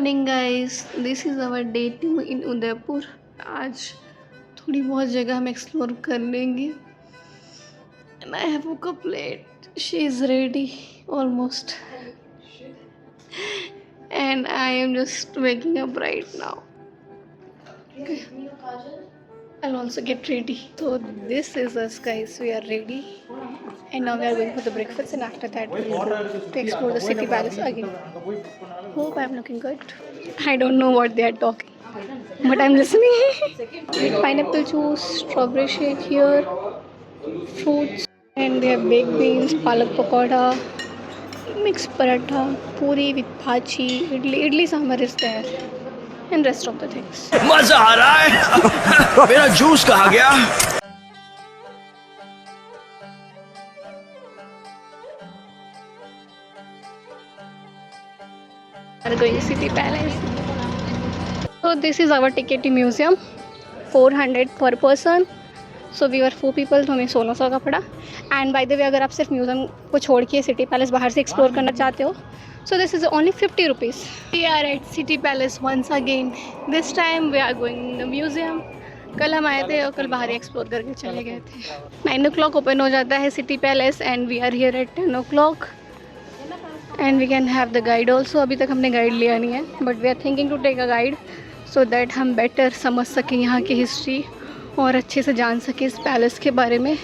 Morning guys, this is our day 2 in Udaipur. आज थोड़ी बहुत जगह हम एक्सप्लोर कर लेंगे। And I have woke up late. She is ready almost. And I am just waking up right now. Okay. I'll also get ready. So this is us guys, we are ready. And now we are going for the breakfast, and after that we'll go to explore the city palace again. Hope I'm looking good. I don't know what they are talking, but I'm listening. Pineapple juice, strawberry shake here, fruits, and they have baked beans, palak pakoda, mixed paratha, puri with bhaji, idli sambar is there, and rest of the things. मजा आ रहा है। मेरा juice कहाँ गया? We are going to City Palace. So this is our ticket to museum, 400 per person. So we were 4 people, तो हमें 1600 का पड़ा. And by the way, अगर आप सिर्फ म्यूज़ियम को छोड़ के सिटी पैलेस बाहर से एक्सप्लोर करना चाहते हो, so this is only 50 rupees. We are at City Palace once again. This time we are going in the museum. कल हम आए थे और कल बाहर एक्सप्लोर करके चले गए थे. 9 o'clock ओपन हो जाता है city palace and we are here at 10 o'clock. And we can have the guide also. अभी तक हमने गाइड लिया नहीं है, but we are thinking to take a guide so that हम better समझ सकें यहाँ की हिस्ट्री और अच्छे से जान सकें इस पैलेस के बारे में.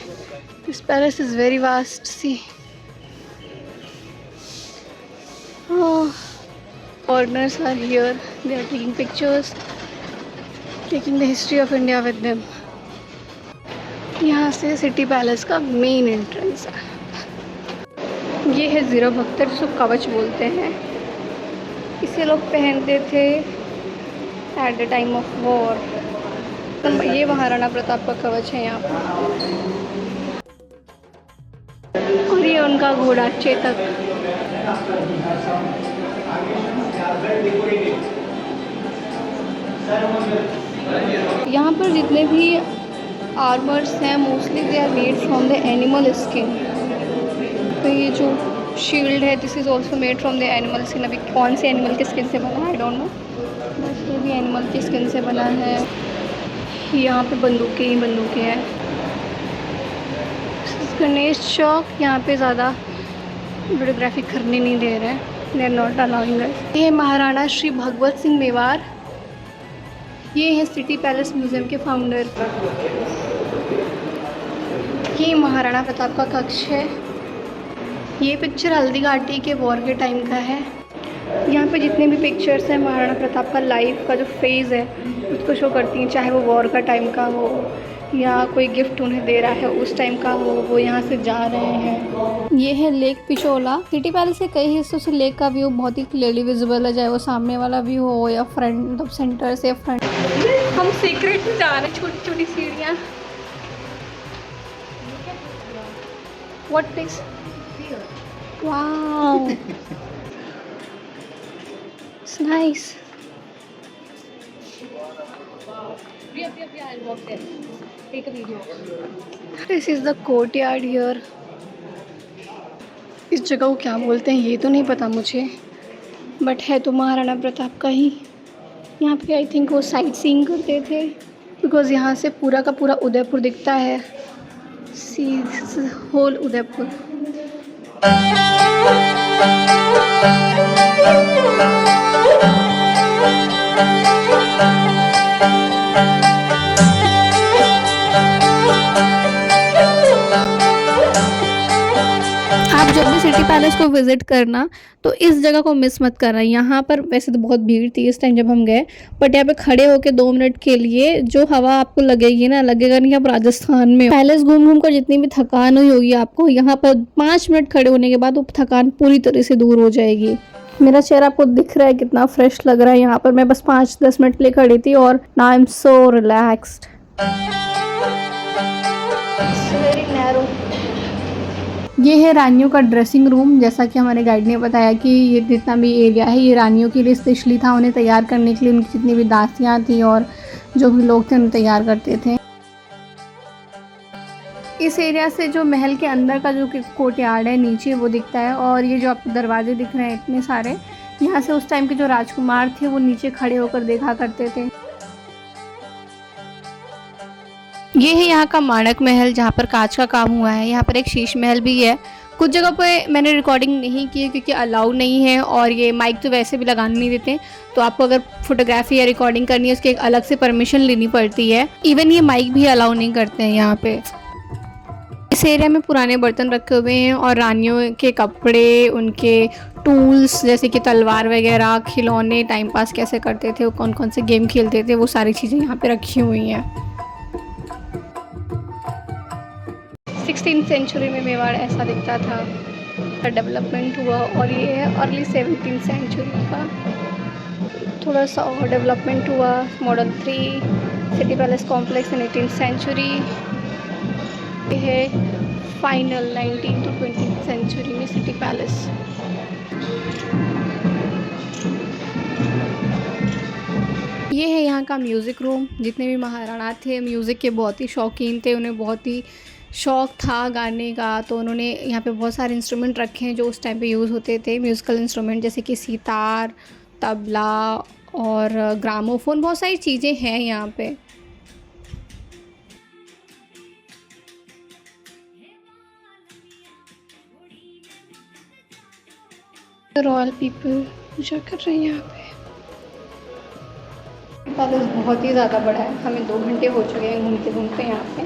This palace is very vast. See, foreigners are here. They are taking pictures, taking the history of India with them. यहाँ से सिटी पैलेस का मेन एंट्रेंस है. ये है ज़ीरा बख्तर, जिसको कवच बोलते हैं. इसे लोग पहनते थे at the time of war. ये महाराणा प्रताप का कवच है यहाँ पर. और ये उनका घोड़ा चेतक. यहाँ पर जितने भी आर्मर्स हैं mostly they are made from the animal skin. तो ये जो शील्ड है this is also made from the animal skin. अभी कौन से एनिमल के स्किन से बना है आई डोंट नो, बट ये भी एनिमल के स्किन से बना है. यहाँ पे बंदूकें ही बंदूकें हैं. गणेश चौक, यहाँ पे ज़्यादा वीडियोग्राफी करने नहीं दे रहे हैं. दे आर नॉट अलाउइंग अस. ये महाराणा श्री भगवत सिंह मेवाड़, ये है सिटी पैलेस म्यूज़ियम के फाउंडर. ये महाराणा प्रताप का कक्ष है. ये पिक्चर हल्दी घाटी के वॉर के टाइम का है. यहाँ पे जितने भी पिक्चर्स हैं महाराणा प्रताप का लाइफ का जो फेज़ है उसको शो करती हैं, चाहे वो वॉर का टाइम का हो या कोई गिफ्ट उन्हें दे रहा है उस टाइम का हो, वो यहाँ से जा रहे हैं. ये है लेक पिछोला. सिटी पैलेस के कई हिस्सों से लेक का व्यू बहुत ही क्लियरली विजिबल है, चाहे वो सामने वाला व्यू हो या फ्रंट, मतलब सेंटर से फ्रंट. हम सीक्रेट में जा रहे हैं. छोटी छोटी सीढ़ियाँ. What place? Wow, it's nice. I'll walk there. Take a video. This is the courtyard here. इस जगह को क्या बोलते हैं ये तो नहीं पता मुझे, बट है तो महाराणा प्रताप का ही. यहाँ पे आई थिंक वो साइट सीइंग करते थे, बिकॉज यहाँ से पूरा का पूरा उदयपुर दिखता है. सी होल उदयपुर. आप जब भी सिटी पैलेस को विज़िट करना तो इस जगह को मिस मत करना. यहाँ पर वैसे तो बहुत भीड़ थी इस टाइम जब हम गए, बट यहाँ पे खड़े होके 2 मिनट के लिए जो हवा आपको लगेगी ना, लगेगा नहीं आप राजस्थान में. पैलेस घूम घूम कर जितनी भी थकान हुई होगी आपको, यहाँ पर 5 मिनट खड़े होने के बाद वो थकान पूरी तरह से दूर हो जाएगी. मेरा चेहरा आपको दिख रहा है कितना फ्रेश लग रहा है. यहाँ पर मैं बस 5-10 मिनट के लिए खड़ी थी और now I am so relaxed. ये है रानियों का ड्रेसिंग रूम. जैसा कि हमारे गाइड ने बताया कि ये जितना भी एरिया है ये रानियों के लिए स्पेशली था. उन्हें तैयार करने के लिए उनकी जितनी भी दासियाँ थी और जो भी लोग थे उन्हें तैयार करते थे. इस एरिया से जो महल के अंदर का जो कोर्टयार्ड है नीचे वो दिखता है. और ये जो आपको दरवाजे दिख रहे हैं इतने सारे, यहाँ से उस टाइम के जो राजकुमार थे वो नीचे खड़े होकर देखा करते थे। ये है यहाँ का माणक महल जहाँ पर कांच का काम हुआ है। यहाँ पर एक शीश महल भी है। कुछ जगह पे मैंने रिकॉर्डिंग नहीं की है क्योंकि अलाउ नहीं है, और ये माइक तो वैसे भी लगाने नहीं देते, तो आपको अगर फोटोग्राफी या रिकॉर्डिंग करनी है उसकी एक अलग से परमिशन लेनी पड़ती है। इवन ये माइक भी अलाउ नहीं करते हैं यहाँ पे। इस एरिया में पुराने बर्तन रखे हुए हैं और रानियों के कपड़े, उनके टूल्स जैसे कि तलवार वगैरह, खिलौने, टाइम पास कैसे करते थे, वो कौन कौन से गेम खेलते थे, वो सारी चीज़ें यहाँ पे रखी हुई हैं। 16th सेंचुरी में मेवाड़ ऐसा दिखता था। डेवलपमेंट हुआ और ये है अर्ली 17th सेंचुरी का। थोड़ा सा और डेवलपमेंट हुआ। Model 3 city palace complex in 18th century. ये है final 19th to 20th century में सिटी पैलेस। ये है यहाँ का म्यूज़िक रूम। जितने भी महाराणा थे म्यूज़िक के बहुत ही शौकीन थे, उन्हें बहुत ही शौक़ था गाने का, तो उन्होंने यहाँ पे बहुत सारे इंस्ट्रूमेंट रखे हैं जो उस टाइम पे यूज़ होते थे, म्यूज़िकल इंस्ट्रूमेंट जैसे कि सितार, तबला और ग्रामोफोन, बहुत सारी चीज़ें हैं यहाँ पे। रॉयल पीपल पूजा कर रहे हैं यहाँ पे। पैलेस बहुत ही ज़्यादा बड़ा है। हमें 2 घंटे हो चुके हैं घूमते घूमते यहाँ पे,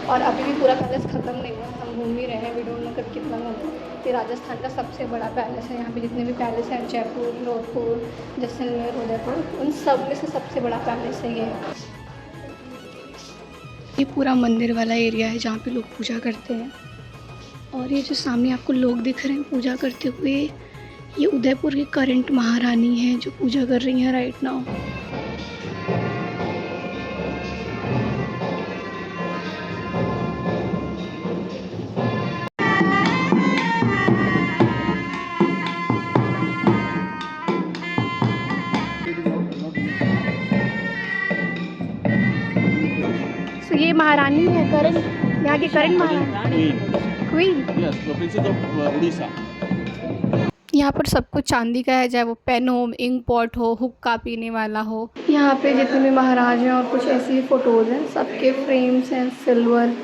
और अभी भी पूरा पैलेस ख़त्म नहीं हुआ। हम घूम ही रहे हैं, वी डोंट नो कब कितना घूमते। ये राजस्थान का सबसे बड़ा पैलेस है। यहाँ पे जितने भी पैलेस हैं, जयपुर, जोधपुर, जैसलमेर, उदयपुर, उन सब में से सबसे बड़ा पैलेस है ये पूरा मंदिर वाला एरिया है जहाँ पे लोग पूजा करते हैं। और ये जो सामने आपको लोग दिख रहे हैं पूजा करते हुए, ये उदयपुर की करंट महारानी है जो पूजा कर रही हैं राइट नाउ। ये महारानी है करंट, यहाँ की करंट महारानी क्वीन। यहाँ पर सब कुछ चांदी का है, चाहे वो पेन हो, इंक पॉट हो, हुक्का पीने वाला हो। यहाँ पे जितने भी महाराज हैं और कुछ ऐसी फोटोज़ हैं, सबके फ्रेम्स हैं सिल्वर।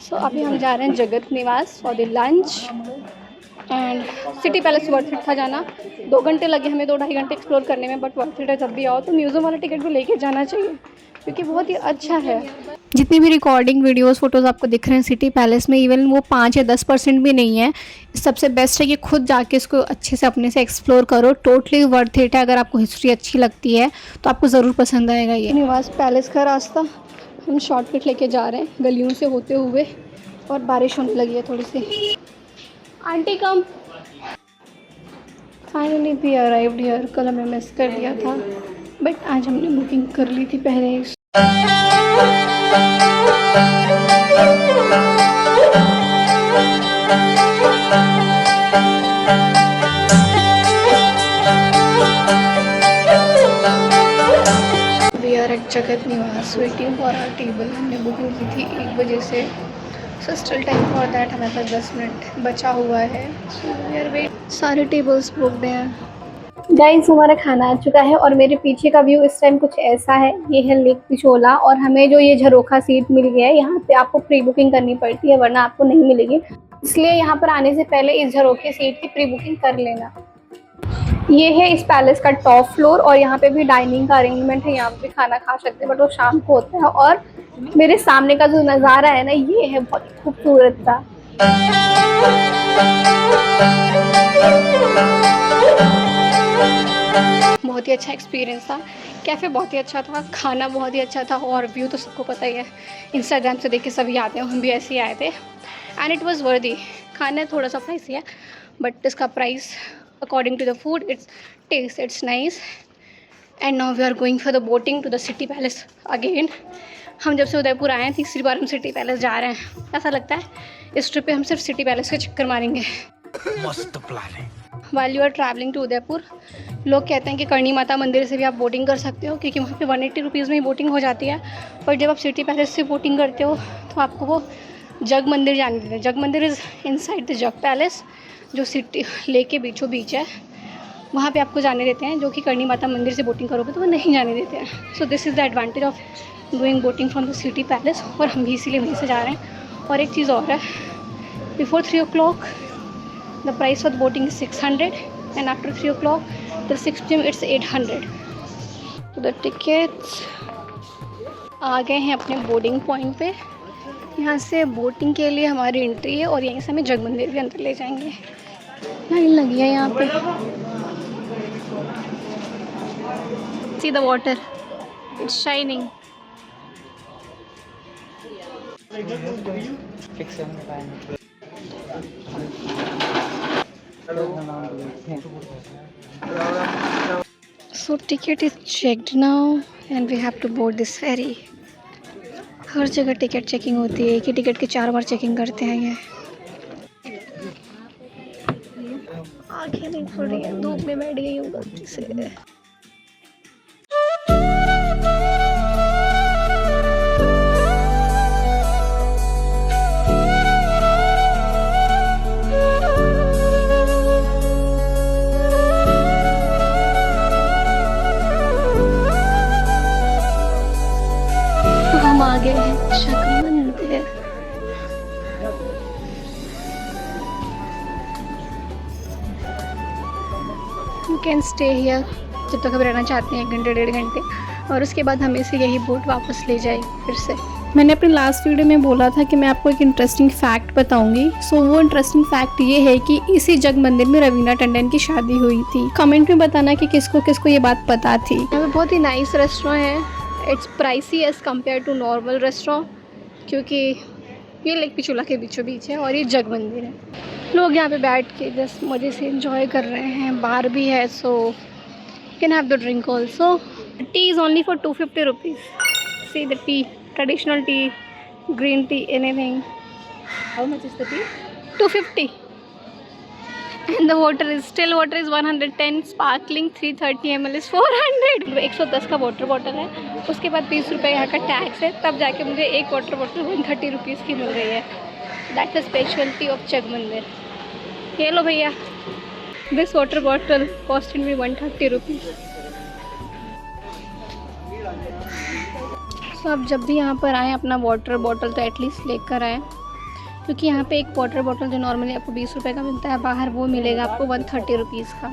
सो अभी हम जा रहे हैं जगत निवास for the lunch. And city palace worth it था जाना। 2 घंटे लगे हमें, 2-2.5 घंटे एक्सप्लोर करने में, बट वर्थ इट है। जब भी आओ तो म्यूज़ियम वाला टिकट भी लेके जाना चाहिए क्योंकि बहुत ही अच्छा है। जितनी भी रिकॉर्डिंग वीडियोस फोटोज़ आपको दिख रहे हैं सिटी पैलेस में, इवन वो 5 या 10% भी नहीं है। सबसे बेस्ट है कि खुद जाके इसको अच्छे से अपने से एक्सप्लोर करो। टोटली वर्थ इट है। अगर आपको हिस्ट्री अच्छी लगती है तो आपको ज़रूर पसंद आएगा ये। निवास पैलेस का रास्ता हम शॉर्टकट लेके जा रहे हैं गलियों से होते हुए, और बारिश होने लगी है थोड़ी सी। Aunty come. Finally we arrived here. कल हमें मिस कर दिया था, बट आज हमने बुकिंग कर ली थी पहले। We are at Jagat Niwas waiting for our table. हमने बुकिंग की थी 1 बजे से, so still time for that. हमारे पास 10 मिनट बचा हुआ है। So we are wait. सारे टेबल्स बुक्ड हैं। गाइस हमारा खाना आ चुका है और मेरे पीछे का व्यू इस टाइम कुछ ऐसा है। ये है लेक पिछोला, और हमें जो ये झरोखा सीट मिल गया है, यहाँ पे आपको प्री बुकिंग करनी पड़ती है वरना आपको नहीं मिलेगी। इसलिए यहाँ पर आने से पहले इस झरोखे सीट की प्री बुकिंग कर लेना। ये है इस पैलेस का टॉप फ्लोर, और यहाँ पे भी डाइनिंग का अरेंजमेंट है। यहाँ पे भी खाना खा सकते हैं, बट वो शाम को होता है। और मेरे सामने का जो नज़ारा है ना, ये है बहुत खूबसूरत सा। बहुत ही अच्छा एक्सपीरियंस था। कैफ़े बहुत ही अच्छा था, खाना बहुत ही अच्छा था, और व्यू तो सबको पता ही है, इंस्टाग्राम से देख के सभी आते हैं, हम भी ऐसे ही आए थे। एंड इट वाज वर्दी। खाना थोड़ा सा प्राइसी है, बट इसका price according to the food it's taste it's nice. And now we are going for the boating to the city palace again. हम जब से उदयपुर आए हैं, तीसरी बार हम सिटी पैलेस जा रहे हैं। ऐसा लगता है इस ट्रिप पे हम सिर्फ सिटी पैलेस के चक्कर मारेंगे। मस्त प्लान है। While you are travelling to Udaipur, लोग कहते हैं कि करणी माता मंदिर से भी आप बोटिंग कर सकते हो, क्योंकि वहाँ पे 180 रुपीज़ में ही बोटिंग हो जाती है। पर जब आप सिटी पैलेस से बोटिंग करते हो तो आपको वो जग मंदिर जाने देते हैं। जग मंदिर is inside the jug palace, जो सिटी लेक के बीचों बीच है। वहाँ पे आपको जाने देते हैं, जो कि करणी माता मंदिर से बोटिंग करोगे तो वो नहीं जाने देते हैं. So this is the advantage of doing boating from the city palace. और हम भी इसीलिए वहीं से जा रहे हैं. और एक चीज़ और है, before 3 o'clock the price of the boating is 600 and after 3 o'clock the 6 PM it's 800. The tickets आ गए हैं अपने बोर्डिंग पॉइंट पे. यहाँ से बोटिंग के लिए हमारी एंट्री है और यहीं से हमें जग मंदिर भी अंदर ले जाएंगे. लाइन लगी है यहाँ पे. See the water, it's shining. So ticket is checked now and we have to board this ferry. हर जगह टिकट चेकिंग होती है कि टिकट की 4 बार चेकिंग करते हैं. ये आँखें नहीं खुल रही है, धूप में बैठ गई हूँ गलती से. हम आ गए हैं जग मंदिर. यू कैन स्टे हियर जब तक आप रहना चाहते हैं, 1 घंटे 1.5 घंटे. और उसके बाद हमें से यही बोट वापस ले जाएगी फिर से. मैंने अपने लास्ट वीडियो में बोला था कि मैं आपको एक इंटरेस्टिंग फैक्ट बताऊंगी. सो वो इंटरेस्टिंग फैक्ट ये है कि इसी जग मंदिर में रवीना टंडन की शादी हुई थी. कमेंट में बताना कि किसको किसको ये बात पता थी. यहाँ पे बहुत ही नाइस रेस्टोरेंट है. It's pricey as compare to normal restaurant, क्योंकि ये लेक पिछोला के बीचों बीच है और ये जग मंदिर है. लोग यहाँ पे बैठ के जस्ट मज़े से एंजॉय कर रहे हैं. बार भी है, so you can have the drink also. T is only for 250 rupees. See the T, traditional T, green tea, anything. How much is the tea? 250. And the water is 110. Sparkling 330 ml is 400. 110 का water bottle है. उसके बाद 20 रुपये यहाँ का tax है. तब जाके मुझे एक वाटर बॉटल 130 रुपीज़ की मिल रही है. That's the speciality of Jag Mandir. ये लो भैया, this water bottle costed me 130 rupees. So आप जब भी यहाँ पर आएँ अपना वाटर बॉटल तो एटलीस्ट लेकर आएँ, क्योंकि यहाँ पे एक वाटर बॉटल जो नॉर्मली आपको 20 रुपये का मिलता है बाहर, वो मिलेगा आपको 130 रुपीज़ का.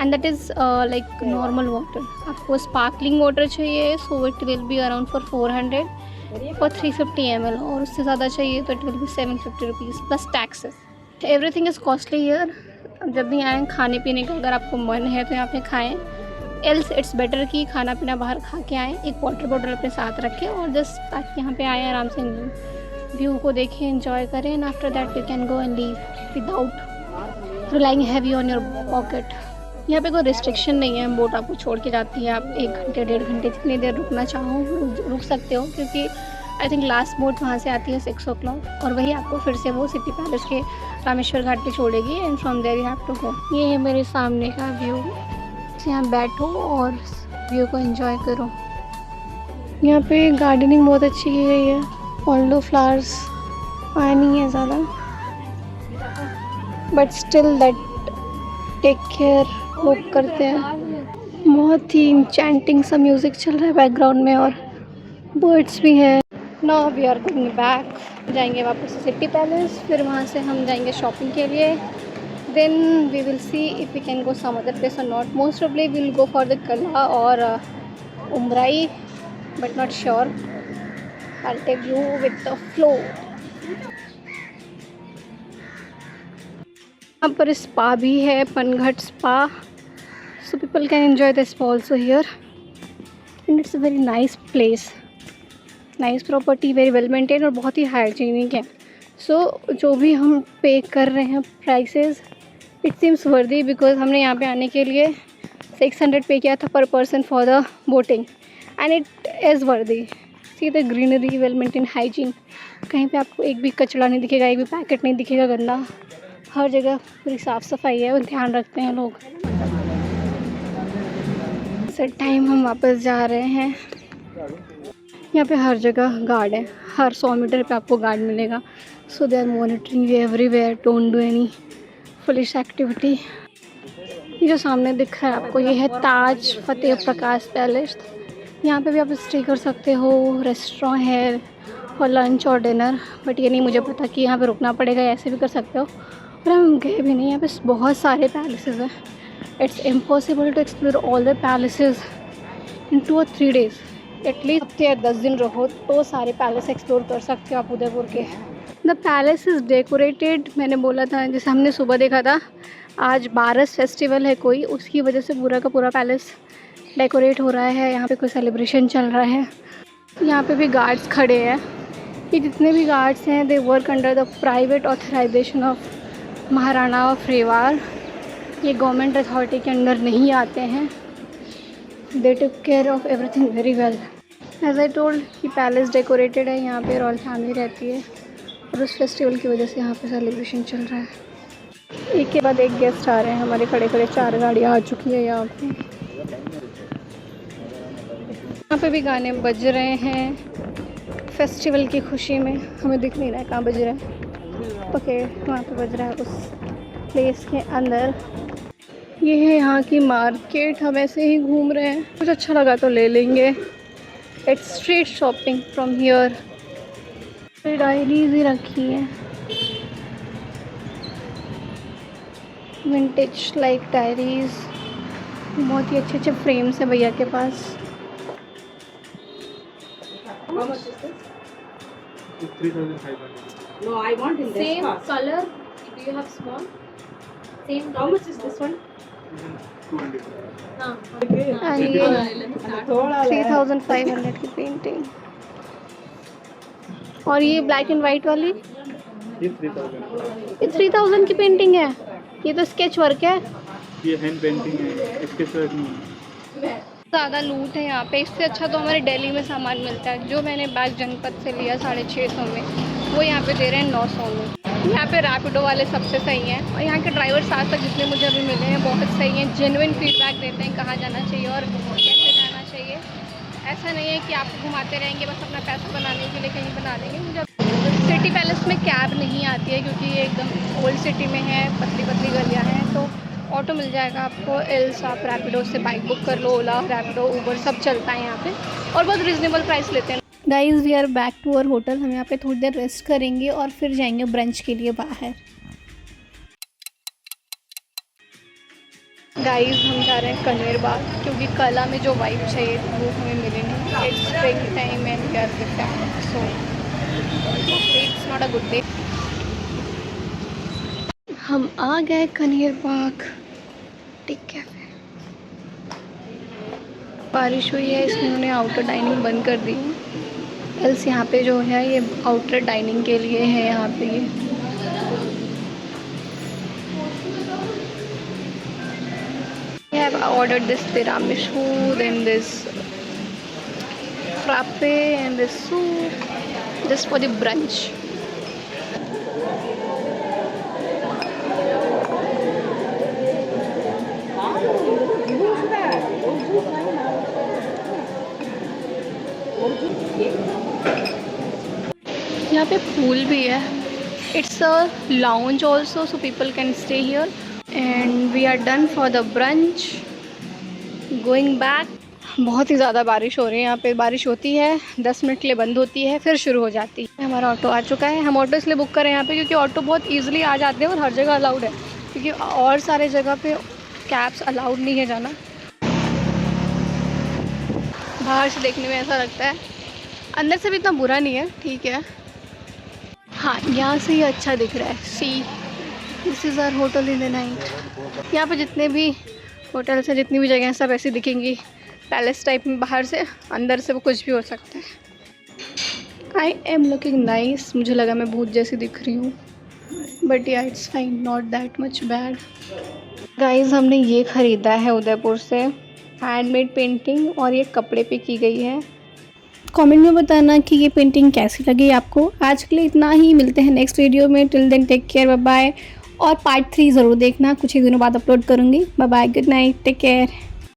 And that is like normal water. आपको स्पार्कलिंग वाटर चाहिए so it will be around for 400 for 350 ml. और उससे ज़्यादा चाहिए तो it will be 750 rupees plus taxes. Everything is costly here. जब भी आएँ खाने पीने का अगर आपको मन है तो यहाँ पे खाएँ. एल्स इट्स बेटर कि खाना पीना बाहर खा के आएँ. एक वाटर बॉटल अपने साथ रखें और जस्ट ताकि यहाँ पे आएँ आराम से व्यू को देखें, एंजॉय करें. And after that you can go and leave without relying heavy on your pocket. यहाँ पे कोई रिस्ट्रिक्शन नहीं है. बोट आपको छोड़ के जाती है. आप 1 घंटे 1.5 घंटे जितनी देर रुकना चाहो रुक सकते हो, क्योंकि आई थिंक लास्ट बोट वहाँ से आती है 6 o'clock और वही आपको फिर से वो सिटी पैलेस के रामेश्वर घाट पे छोड़ेगी. And from there you have to go. ये है मेरे सामने का व्यू. यहाँ बैठो और व्यू को एंजॉय करो. यहाँ पे गार्डनिंग बहुत अच्छी की गई है. ऑल्डो फ्लावर्स पानी है ज़्यादा, but still that take care लोग करते हैं. बहुत ही इंचेंटिंग सा म्यूज़िक चल रहा है बैकग्राउंड में और बर्ड्स भी हैं. Now we are going back. जाएंगे वापस सिटी पैलेस, फिर वहाँ से हम जाएंगे शॉपिंग के लिए. Then we will see if we can go some other place or not. Most probably we will go for the कला और उमराई, but not sure. I'll take you with the flow. यहाँ पर स्पा भी है, पनघट spa. So people can enjoy the spa also here. And it's a very nice place. Nice property, very well maintained और बहुत ही hygienic है. So जो भी हम पे कर रहे हैं prices, it seems worthy because हमने यहाँ पे आने के लिए 600 पे किया था per person for the boating. And it is worthy. See the greenery, well maintain, hygiene. कहीं पे आपको एक भी कचरा नहीं दिखेगा, एक भी पैकेट नहीं दिखेगा गंदा. हर जगह पूरी साफ़ सफाई है और ध्यान रखते हैं लोग. सर टाइम हम वापस जा रहे हैं. यहाँ पे हर जगह गार्ड है. हर 100 मीटर पे आपको गार्ड मिलेगा. So they are monitoring you everywhere. Don't do any foolish activity. ये जो सामने दिख रहा है आपको, ये है ताज फतेह प्रकाश पैलेस। यहाँ पे भी आप स्टे कर सकते हो, रेस्टोरेंट है और लंच और डिनर। बट ये नहीं मुझे पता कि यहाँ पे रुकना पड़ेगा, ऐसे भी कर सकते हो। और हम गए भी नहीं, यहाँ पे बहुत सारे पैलेसेस हैं। It's impossible to explore all the palaces in 2 or 3 days। At least हफ्ते या 10 दिन रहो तो सारे पैलेस एक्सप्लोर कर सकते हो आप उदयपुर के। द पैलेस इज़ डेकोरेटेड, मैंने बोला था जैसे हमने सुबह देखा था, आज बारस फेस्टिवल है कोई, उसकी वजह से पूरा का पूरा पैलेस डेकोरेट हो रहा है। यहाँ पे कोई सेलिब्रेशन चल रहा है। यहाँ पे भी गार्ड्स खड़े हैं। ये जितने भी गार्ड्स हैं they work under the private authorization of Maharana of Mewar. ये गवर्नमेंट अथॉरिटी के अंडर नहीं आते हैं। They take care of everything very well. As I told कि पैलेस डेकोरेटेड है, यहाँ पे रॉयल फैमिली रहती है और उस फेस्टिवल की वजह से यहाँ पे सेलिब्रेशन चल रहा है। एक के बाद एक गेस्ट आ रहे हैं हमारे, खड़े खड़े 4 गाड़ियाँ आ चुकी है यहाँ पे। यहाँ पे भी गाने बज रहे हैं फेस्टिवल की खुशी में। हमें दिख नहीं रहा है कहाँ बज रहा है। ओके, वहाँ पे बज रहा है उस प्लेस के अंदर। ये है यहाँ की मार्केट। हम ऐसे ही घूम रहे हैं, कुछ अच्छा लगा तो ले लेंगे। It's street shopping from here. Diaries ही रखी हैं, विंटेज लाइक डायरीज। बहुत ही अच्छे अच्छे फ्रेम्स हैं भैया के पास। How much is this? 3,500. No, I want in this Same cost. color. Do you have small? Same How much is this one? 200. And ये थोड़ा 3,500 की पेंटिंग। और ये ब्लैक एंड वाइट वाली ये 3,000. ये 3,000 की पेंटिंग है। ये तो स्केच वर्क है। ये हैंड पेंटिंग है, इसके साथ नहीं. ज़्यादा लूट है यहाँ पे। इससे अच्छा तो हमारे दिल्ली में सामान मिलता है। जो मैंने बैग जनपद से लिया 650 में, वो यहाँ पे दे रहे हैं 900 में। यहाँ पे रैपिडो वाले सबसे सही हैं और यहाँ के ड्राइवर्स आज तक जितने मुझे अभी मिले हैं बहुत सही हैं। जेन्युइन फीडबैक देते हैं कहाँ जाना चाहिए और कैसे जाना चाहिए। ऐसा नहीं है कि आपको घुमाते रहेंगे बस अपना पैसा बनाने के लिए कहीं बना देंगे। मुझे सिटी पैलेस में कैब नहीं आती है क्योंकि ये एकदम ओल्ड सिटी में है, पतली पतली गलियाँ हैं। तो ऑटो मिल जाएगा आपको, एल्स आप रैपिडो से बाइक बुक कर लो। ओला, रैपिडो, उबर सब चलता है यहाँ पे और बहुत रिजनेबल प्राइस लेते हैं। Guys we are back to our hotel. हम यहाँ पे थोड़ी देर रेस्ट करेंगे और फिर जाएंगे ब्रंच के लिए बाहर। गाइज़ हम जा रहे हैं कनेर बाग क्योंकि कला में जो वाइब चाहिए वो हमें मिले नहीं। It's spring time and we are with family, so it's not a good day. हम आ गए कनेर बाग टी कैफे। बारिश हुई है इसलिए उन्होंने आउटर डाइनिंग बंद कर दी है। एल्स यहाँ पे जो है ये आउटर डाइनिंग के लिए है। यहाँ पे ये I have ordered this tiramisu, then this frappe and this soup just for the brunch. यहाँ पे पूल भी है। It's a lounge also so people can stay here and we are done for the brunch, going back. बहुत ही ज़्यादा बारिश हो रही है यहाँ पे। बारिश होती है 10 मिनट के लिए बंद होती है फिर शुरू हो जाती है। हमारा ऑटो आ चुका है। हम ऑटो इसलिए बुक करें यहाँ पे क्योंकि ऑटो बहुत ईजिली आ जाते हैं और हर जगह अलाउड है, क्योंकि और सारे जगह पे कैब्स अलाउड नहीं है जाना। बाहर से देखने में ऐसा लगता है, अंदर से भी इतना बुरा नहीं है, ठीक है। हाँ, यहाँ से ये अच्छा दिख रहा है। See this is our hotel in the night. यहाँ पे जितने भी होटल्स हैं, जितनी भी जगह हैं, सब ऐसी दिखेंगी पैलेस टाइप में। बाहर से, अंदर से वो कुछ भी हो सकता है। I am looking nice. मुझे लगा मैं भूत जैसी दिख रही हूँ, बट या it's fine, not that much bad. Guys हमने ये ख़रीदा है उदयपुर से, हैंडमेड पेंटिंग, और ये कपड़े पे की गई है। कमेंट में बताना कि ये पेंटिंग कैसी लगी आपको। आज के लिए इतना ही, मिलते हैं नेक्स्ट वीडियो में। Till then take care, bye bye. और पार्ट 3 ज़रूर देखना, कुछ ही दिनों बाद अपलोड करूँगी। Bye bye, good night, take care.